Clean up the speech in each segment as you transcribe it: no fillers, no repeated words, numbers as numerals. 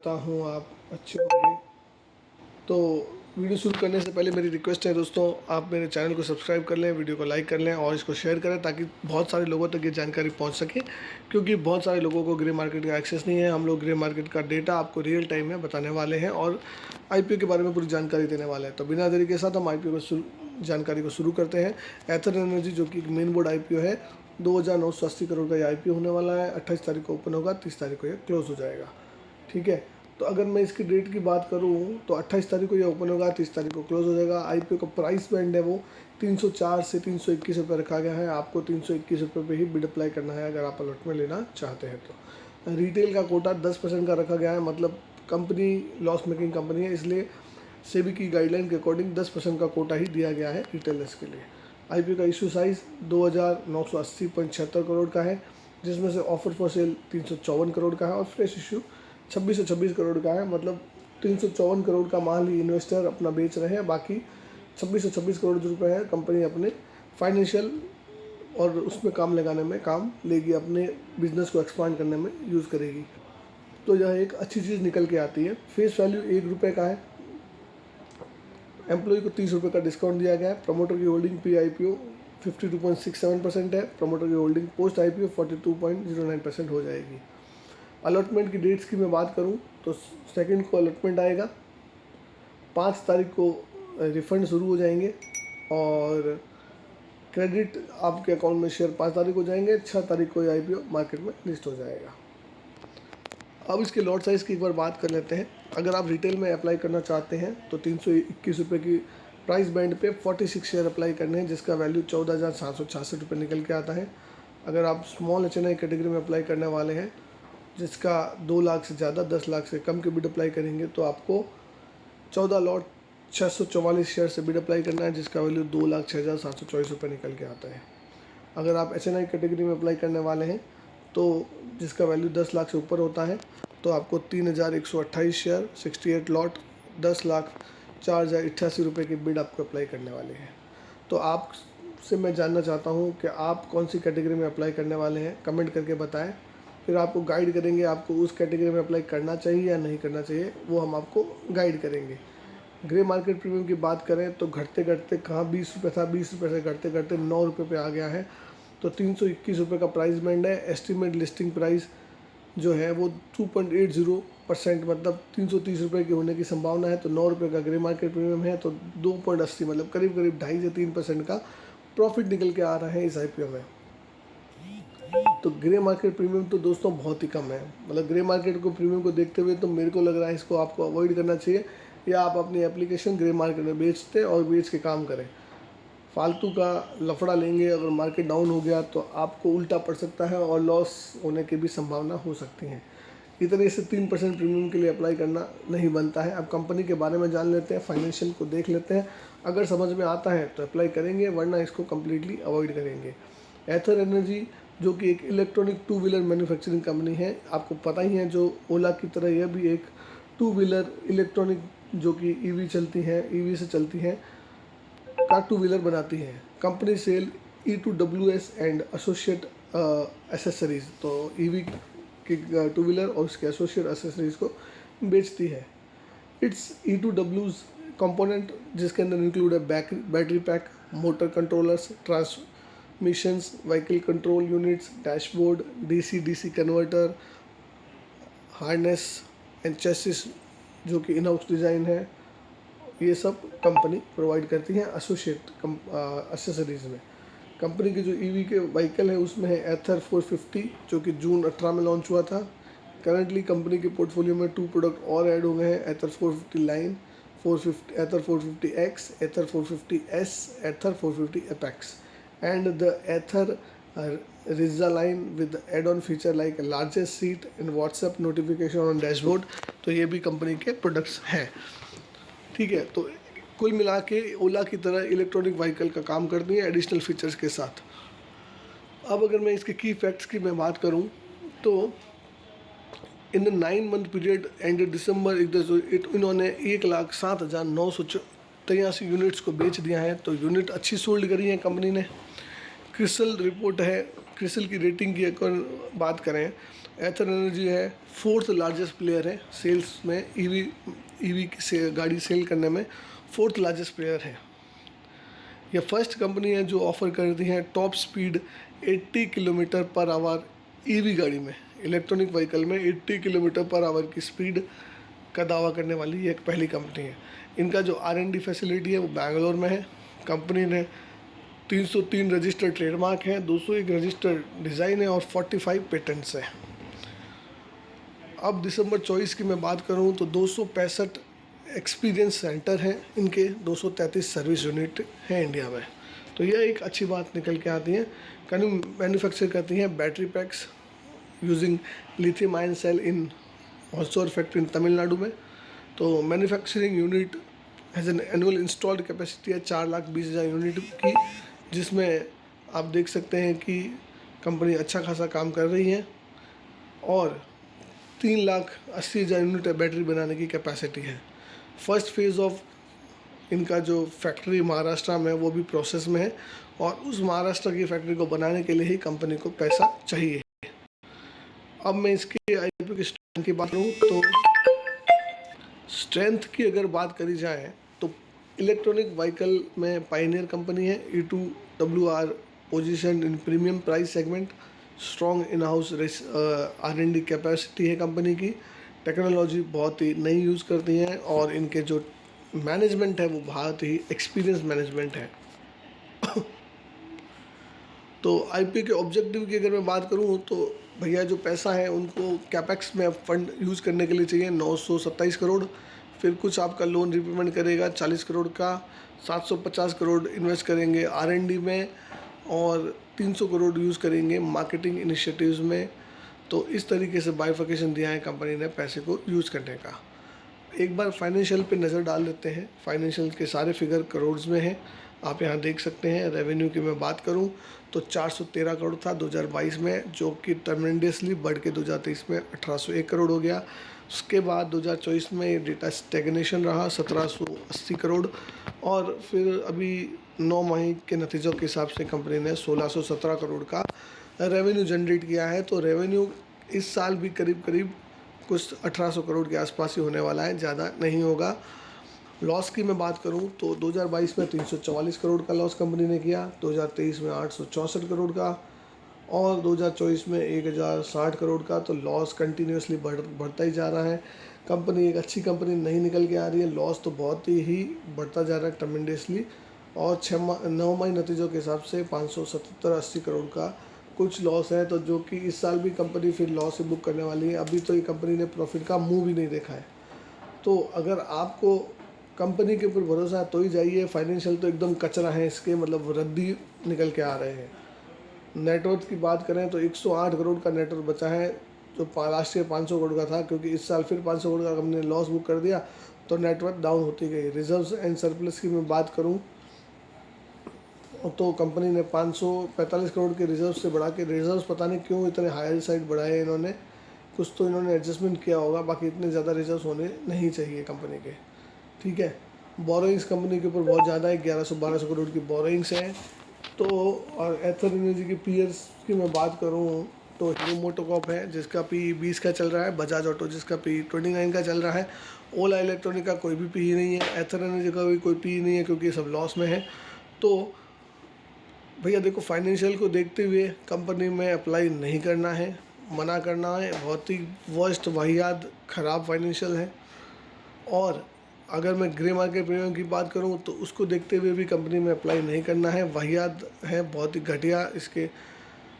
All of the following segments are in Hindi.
करता हूँ आप अच्छे होंगे। तो वीडियो शुरू करने से पहले मेरी रिक्वेस्ट है दोस्तों, आप मेरे चैनल को सब्सक्राइब कर लें, वीडियो को लाइक कर लें और इसको शेयर करें ताकि बहुत सारे लोगों तक ये जानकारी पहुंच सके, क्योंकि बहुत सारे लोगों को ग्रे मार्केट का एक्सेस नहीं है। हम लोग ग्रे मार्केट का डेटा आपको रियल टाइम में बताने वाले हैं और आईपीओ के बारे में पूरी जानकारी देने वाले हैं। तो बिना देरी के साथ हम आईपीओ को जानकारी को शुरू करते हैं। एथर एनर्जी जो कि मेन बोर्ड आईपीओ है, 2,980 करोड़ का ये आईपीओ होने वाला है। 28 तारीख को ओपन होगा, 30 तारीख को ये क्लोज हो जाएगा। ठीक है, तो अगर मैं इसकी डेट की बात करूं तो 28 तारीख को ये ओपन होगा, 30 तारीख को क्लोज हो जाएगा। आईपीओ का प्राइस बैंड है वो 304 से 321 रुपये रखा गया है। आपको 321 रुपये पे ही बिड अप्लाई करना है अगर आप अलॉट में लेना चाहते हैं तो। रिटेल का कोटा 10% का रखा गया है, मतलब कंपनी लॉस मेकिंग कंपनी है, इसलिए सेबी की गाइडलाइन के अकॉर्डिंग 10% का कोटा ही दिया गया है रिटेलर्स के लिए। आईपीओ का इशू साइज़ 2,980.76 करोड़ का है, जिसमें से ऑफर फॉर सेल 354 करोड़ का है और फ्रेश इशू 2626 करोड़ का है। मतलब 354 करोड़ का माल ही इन्वेस्टर अपना बेच रहे हैं, बाकी 2626 करोड़ जो रुपये है कंपनी अपने फाइनेंशियल और उसमें काम लगाने में काम लेगी, अपने बिजनेस को एक्सपांड करने में यूज़ करेगी। तो यह एक अच्छी चीज़ निकल के आती है। फेस वैल्यू 1 रुपये का है। एम्प्लॉय को 30 रुपये का डिस्काउंट दिया गया है। प्रमोटर की होल्डिंग प्री आईपीओ 52.67% है। प्रमोटर की होल्डिंग पोस्ट आईपीओ 42.09% हो जाएगी। अलॉटमेंट की डेट्स की मैं बात करूं तो 2 को अलॉटमेंट आएगा, 5 तारीख को रिफ़ंड शुरू हो जाएंगे और क्रेडिट आपके अकाउंट में शेयर 5 तारीख को जाएंगे। 6 तारीख को आईपीओ मार्केट में लिस्ट हो जाएगा। अब इसके लॉट साइज़ की एक बार बात कर लेते हैं। अगर आप रिटेल में अप्लाई करना चाहते हैं तो 321 रुपये की प्राइस बैंड पे 46 शेयर अप्लाई करने हैं, जिसका वैल्यू 14,766 रुपये निकल के आता है। अगर आप स्मॉल एचएनआई कैटेगरी में अप्लाई करने वाले हैं, जिसका 2 लाख से ज़्यादा 10 लाख से कम के बिड अप्लाई करेंगे, तो आपको 14 लॉट 644 शेयर से बिड अप्लाई करना है, जिसका वैल्यू 2,06,724 रुपये निकल के आता है। अगर आप एचएनआई कैटेगरी में अप्लाई करने वाले हैं तो जिसका वैल्यू 10 लाख से ऊपर होता है, तो आपको 3,128 शेयर 68 लॉट 10,04,088 रुपये की बिड आपको अप्लाई करने वाले हैं। तो आपसे मैं जानना चाहता हूँ कि आप कौन सी कैटेगरी में अप्लाई करने वाले हैं, कमेंट करके बताएं। फिर आपको गाइड करेंगे आपको उस कैटेगरी में अप्लाई करना चाहिए या नहीं करना चाहिए, वो हम आपको गाइड करेंगे। ग्रे मार्केट प्रीमियम की बात करें तो घटते घटते कहाँ 20 रुपये था, 20 रुपये से घटते घटते 9 रुपये पे आ गया है। तो 321 रुपये का प्राइस बैंड है। एस्टिमेट लिस्टिंग प्राइस जो है वो 2.80%, मतलब 330 रुपये की होने की संभावना है। तो 9 रुपये का ग्रे मार्केट प्रीमियम है, तो 2.80 मतलब करीब करीब 2.5 से 3% का प्रॉफिट निकल के आ रहा है इस आईपीओ में। तो ग्रे मार्केट प्रीमियम तो दोस्तों बहुत ही कम है, मतलब ग्रे मार्केट को प्रीमियम को देखते हुए तो मेरे को लग रहा है इसको आपको अवॉइड करना चाहिए, या आप अपनी एप्लीकेशन ग्रे मार्केट में बेचते और बेच के काम करें। फालतू का लफड़ा लेंगे, अगर मार्केट डाउन हो गया तो आपको उल्टा पड़ सकता है और लॉस होने की भी संभावना हो सकती है। इतने से 3% प्रीमियम के लिए अप्लाई करना नहीं बनता है। अब कंपनी के बारे में जान लेते हैं, फाइनेंशियल को देख लेते हैं। अगर समझ में आता है तो अप्लाई करेंगे, वरना इसको कम्प्लीटली अवॉइड करेंगे। एथर एनर्जी जो कि एक इलेक्ट्रॉनिक 2 व्हीलर मैन्युफैक्चरिंग कंपनी है, आपको पता ही है, जो ओला की तरह यह भी एक 2 व्हीलर इलेक्ट्रॉनिक जो कि ईवी चलती है, ईवी से चलती है का 2 व्हीलर बनाती है। Company sell E2WS and associate accessories, तो ईवी की 2 व्हीलर और उसके एसोसिएट एसेसरीज को बेचती है। इट्स E2W's कंपोनेंट जिसके अंदर इंक्लूड है battery pack, motor controllers, transmissions, vehicle control units, dashboard, DC-DC converter, harness and chassis जो कि इन हाउस डिज़ाइन है, ये सब कंपनी प्रोवाइड करती है एसोसिएट एसेसरीज में। कंपनी की जो ईवी के व्हीकल है उसमें है एथर 450 जो कि जून 18 में लॉन्च हुआ था। करंटली कंपनी के पोर्टफोलियो में 2 प्रोडक्ट और ऐड हो गए हैं, Ather 450 line, 450 Ather 450X, Ather 450S, Ather 450 apex and the Ather Rizta line with add on feature like largest seat and WhatsApp notification on dashboard. तो ये भी कंपनी के प्रोडक्ट्स हैं। ठीक है, तो कुल मिला के ओला की तरह इलेक्ट्रॉनिक व्हीकल का काम करती है एडिशनल फीचर्स के साथ। अब अगर मैं इसके की फैक्ट्स की मैं बात करूं तो in the 9 month period ended December इन्होंने 1,07,983 यूनिट्स को बेच दिया है। तो यूनिट अच्छी सोल्ड करी है कंपनी ने। क्रिसल रिपोर्ट है, क्रिसल की रेटिंग की अगर बात करें एथर एनर्जी है, फोर्थ लार्जेस्ट प्लेयर है सेल्स में, ईवी की गाड़ी सेल करने में फोर्थ लार्जेस्ट प्लेयर है। यह फर्स्ट कंपनी है जो ऑफ़र करती है top speed 80 kilometre per hour EV गाड़ी में, इलेक्ट्रॉनिक व्हीकल में 80 किलोमीटर पर आवर की स्पीड का दावा करने वाली ये एक पहली कंपनी है। इनका जो R&D फैसिलिटी है वो बैंगलोर में है। कंपनी ने 303 रजिस्टर्ड ट्रेडमार्क हैं, 201 रजिस्टर्ड डिज़ाइन है और 45 पेटेंट्स हैं। अब दिसंबर 24 की मैं बात करूं तो 265 एक्सपीरियंस सेंटर हैं इनके, 233 सर्विस यूनिट हैं इंडिया में। तो यह एक अच्छी बात निकल के आती है। कंपनी मैन्युफैक्चर करती हैं battery packs using lithium ion cell in Hosur factory in Tamil Nadu में। तो manufacturing unit has an annual installed capacity है 4,20,000 यूनिट की, जिसमें आप देख सकते हैं कि कंपनी अच्छा खासा काम कर रही है और 3,80,000 यूनिट बैटरी बनाने की कैपेसिटी है। फर्स्ट फेज़ ऑफ इनका जो फैक्ट्री महाराष्ट्र में वो भी प्रोसेस में है और उस महाराष्ट्र की फैक्ट्री को बनाने के लिए ही कंपनी को पैसा चाहिए। अब मैं इसके आईपी की स्ट्रेंथ की बात करूँ तो स्ट्रेंथ की अगर बात करी जाए तो इलेक्ट्रॉनिक व्हीकल में पायनियर कंपनी है। E2WR position in premium price segment, strong in house R&D capacity है कंपनी की, टेक्नोलॉजी बहुत ही नई यूज़ करती हैं और इनके जो मैनेजमेंट है वो बहुत ही एक्सपीरियंस मैनेजमेंट है। तो आईपीओ के ऑब्जेक्टिव की अगर मैं बात करूं तो भैया जो पैसा है उनको कैपेक्स में फंड यूज़ करने के लिए चाहिए 927 करोड़, फिर कुछ आपका लोन रिपेमेंट करेगा 40 करोड़ का, 750 करोड़ इन्वेस्ट करेंगे R&D में और 300 करोड़ यूज़ करेंगे मार्केटिंग इनिशिएटिव्स में। तो इस तरीके से बाइफर्केशन दिया है कंपनी ने पैसे को यूज़ करने का। एक बार फाइनेंशियल पे नज़र डाल लेते हैं। फाइनेंशियल के सारे फिगर करोड्स में हैं, आप यहाँ देख सकते हैं। रेवेन्यू की मैं बात करूँ तो 413 करोड़ था 2022 में, जो कि ट्रमेंडसली बढ़ के 2023 में 1801 करोड़ हो गया। उसके बाद 2024 में ये डेटा स्टेगनेशन रहा 1780 करोड़ और फिर अभी 9 माह के नतीजों के हिसाब से कंपनी ने 1617 करोड़ का रेवेन्यू जनरेट किया है। तो रेवेन्यू इस साल भी करीब करीब कुछ 1800 करोड़ के आसपास ही होने वाला है, ज़्यादा नहीं होगा। लॉस की मैं बात करूं तो 2022 में 344 करोड़ का लॉस कंपनी ने किया, 2023 में 864 करोड़ का और 2024 में 1060 करोड़ का। तो लॉस कंटिन्यूसली बढ़ता ही जा रहा है। कंपनी एक अच्छी कंपनी नहीं निकल के आ रही है, लॉस तो बहुत ही बढ़ता जा रहा है ट्रमेंडसली और 9 माह नतीजों के हिसाब से 570-80 करोड़ का कुछ लॉस है। तो जो कि इस साल भी कंपनी फिर लॉस ही बुक करने वाली है। अभी तो ये कंपनी ने प्रॉफिट का मुंह भी नहीं देखा है। तो अगर आपको कंपनी के ऊपर भरोसा है तो ही जाइए। फाइनेंशियल तो एकदम कचरा है इसके, मतलब रद्दी निकल के आ रहे हैं। नेटवर्थ की बात करें तो 108 करोड़ का नेटवर्थ बचा है, जो लास्ट ईयर 500 करोड़ का था, क्योंकि इस साल फिर 500 करोड़ का कंपनी ने लॉस बुक कर दिया तो नेटवर्थ डाउन होती गई। रिजर्व्स एंड सरप्लस की मैं बात करूँ तो कंपनी ने 545 करोड़ के रिजर्व से बढ़ा के, रिजर्व्स पता नहीं क्यों इतने हायर साइड बढ़ाए इन्होंने, कुछ तो इन्होंने एडजस्टमेंट किया होगा, बाकी इतने ज़्यादा रिजर्व्स होने नहीं चाहिए कंपनी के। ठीक है, बोरोइंग्स कंपनी के ऊपर बहुत ज़्यादा है, 1100-1200 करोड़ की बोरोइंग्स हैं। तो और एथर एनर्जी के पीयर्स की मैं बात करूँ तो हीरो मोटोकॉर्प है जिसका पी 20 का चल रहा है, बजाज ऑटो जिसका पी 29 का चल रहा है, ओला इलेक्ट्रॉनिक का कोई भी पी नहीं है, एथर एनर्जी का भी कोई पी नहीं है क्योंकि सब लॉस में है। तो भैया देखो, फाइनेंशियल को देखते हुए कंपनी में अप्लाई नहीं करना है, मना करना है। बहुत ही वर्स्ट वाहियात ख़राब फाइनेंशियल है। और अगर मैं ग्रे मार्केट प्रीमियम की बात करूं तो उसको देखते हुए भी कंपनी में अप्लाई नहीं करना है, वाहियात है, बहुत ही घटिया इसके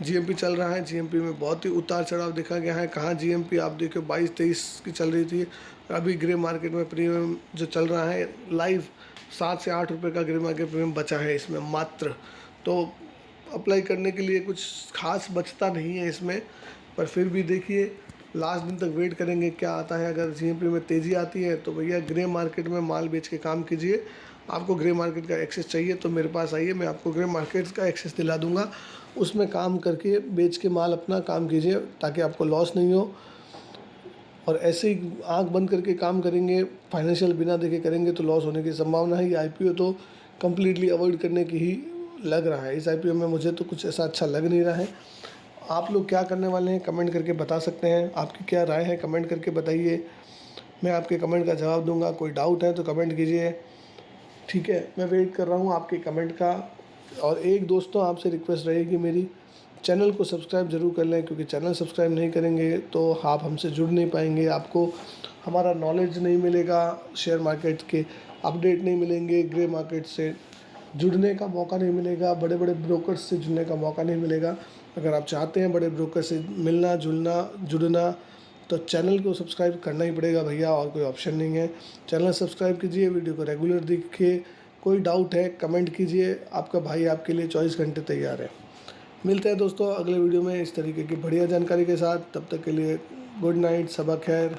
जीएमपी चल रहा है। जीएमपी में बहुत ही उतार चढ़ाव देखा गया है। कहाँ जीएमपी आप देखो 22-23 की चल रही थी, अभी ग्रे मार्केट में प्रीमियम जो चल रहा है लाइव 7 से 8 रुपये का ग्रे मार्केट प्रीमियम बचा है इसमें मात्र। तो अप्लाई करने के लिए कुछ खास बचता नहीं है इसमें, पर फिर भी देखिए लास्ट दिन तक वेट करेंगे क्या आता है। अगर जीएमपी में तेज़ी आती है तो भैया ग्रे मार्केट में माल बेच के काम कीजिए। आपको ग्रे मार्केट का एक्सेस चाहिए तो मेरे पास आइए, मैं आपको ग्रे मार्केट का एक्सेस दिला दूंगा। उसमें काम करके बेच के माल अपना काम कीजिए ताकि आपको लॉस नहीं हो। और ऐसे ही आंख बंद करके काम करेंगे, फाइनेंशियल बिना देखे करेंगे तो लॉस होने की संभावना है। ये आईपीओ तो कम्प्लीटली अवॉइड करने की ही लग रहा है। इस आईपीओ में मुझे तो कुछ ऐसा अच्छा लग नहीं रहा है। आप लोग क्या करने वाले हैं कमेंट करके बता सकते हैं। आपकी क्या राय है कमेंट करके बताइए, मैं आपके कमेंट का जवाब दूंगा। कोई डाउट है तो कमेंट कीजिए, ठीक है। मैं वेट कर रहा हूँ आपके कमेंट का। और एक दोस्तों आपसे रिक्वेस्ट रहेगी मेरी, चैनल को सब्सक्राइब ज़रूर कर लें, क्योंकि चैनल सब्सक्राइब नहीं करेंगे तो आप हमसे जुड़ नहीं पाएंगे, आपको हमारा नॉलेज नहीं मिलेगा, शेयर मार्केट के अपडेट नहीं मिलेंगे, ग्रे मार्केट से जुड़ने का मौका नहीं मिलेगा, बड़े बड़े ब्रोकर्स से जुड़ने का मौका नहीं मिलेगा। अगर आप चाहते हैं बड़े ब्रोकर से मिलना जुड़ना तो चैनल को सब्सक्राइब करना ही पड़ेगा भैया, और कोई ऑप्शन नहीं है। चैनल सब्सक्राइब कीजिए, वीडियो को रेगुलर देखिए। कोई डाउट है कमेंट कीजिए, आपका भाई आपके लिए 24 घंटे तैयार है। मिलते हैं दोस्तों अगले वीडियो में इस तरीके की बढ़िया जानकारी के साथ। तब तक के लिए गुड नाइट, सबा खैर।